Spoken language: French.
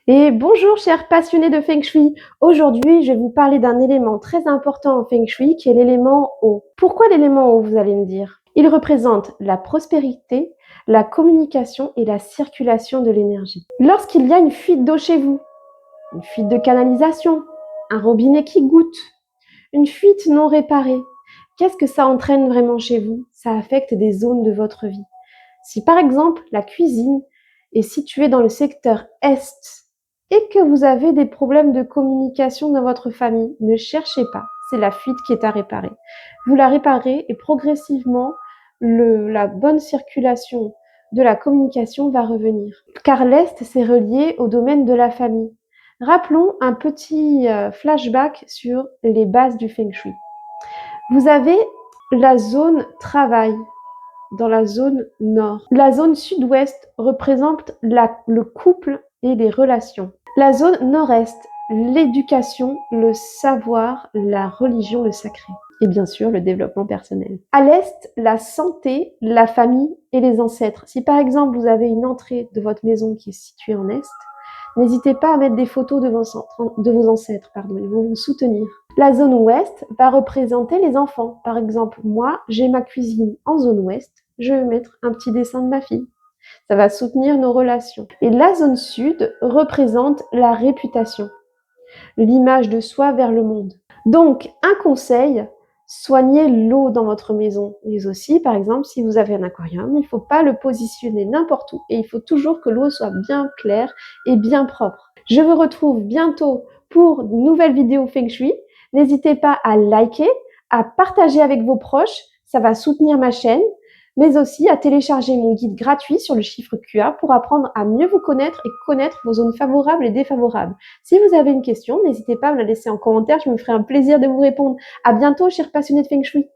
Et bonjour chers passionnés de Feng Shui. Aujourd'hui, je vais vous parler d'un élément très important en Feng Shui qui est l'élément eau. Pourquoi l'élément eau, vous allez me dire? Il représente la prospérité, la communication et la circulation de l'énergie. Lorsqu'il y a une fuite d'eau chez vous, une fuite de canalisation, un robinet qui goutte, une fuite non réparée, qu'est-ce que ça entraîne vraiment chez vous? Ça affecte des zones de votre vie. Si par exemple la cuisine est située dans le secteur Est et que vous avez des problèmes de communication dans votre famille, ne cherchez pas, c'est la fuite qui est à réparer. Vous la réparez et progressivement, la bonne circulation de la communication va revenir. Car l'Est, c'est relié au domaine de la famille. Rappelons un petit flashback sur les bases du Feng Shui. Vous avez la zone travail dans la zone nord. La zone sud-ouest représente le couple et les relations. La zone nord-est, l'éducation, le savoir, la religion, le sacré. Et bien sûr, le développement personnel. À l'est, la santé, la famille et les ancêtres. Si par exemple, vous avez une entrée de votre maison qui est située en est, n'hésitez pas à mettre des photos de vos ancêtres, ils vont vous soutenir. La zone ouest va représenter les enfants. Par exemple, moi, j'ai ma cuisine en zone ouest, je vais mettre un petit dessin de ma fille. Ça va soutenir nos relations. Et la zone sud représente la réputation, l'image de soi vers le monde. Donc, un conseil, soignez l'eau dans votre maison. Mais aussi, par exemple, si vous avez un aquarium, il ne faut pas le positionner n'importe où et il faut toujours que l'eau soit bien claire et bien propre. Je vous retrouve bientôt pour une nouvelle vidéo Feng Shui. N'hésitez pas à liker, à partager avec vos proches, ça va soutenir ma chaîne, mais aussi à télécharger mon guide gratuit sur le chiffre QA pour apprendre à mieux vous connaître et connaître vos zones favorables et défavorables. Si vous avez une question, n'hésitez pas à me la laisser en commentaire, je me ferai un plaisir de vous répondre. À bientôt, chers passionnés de Feng Shui.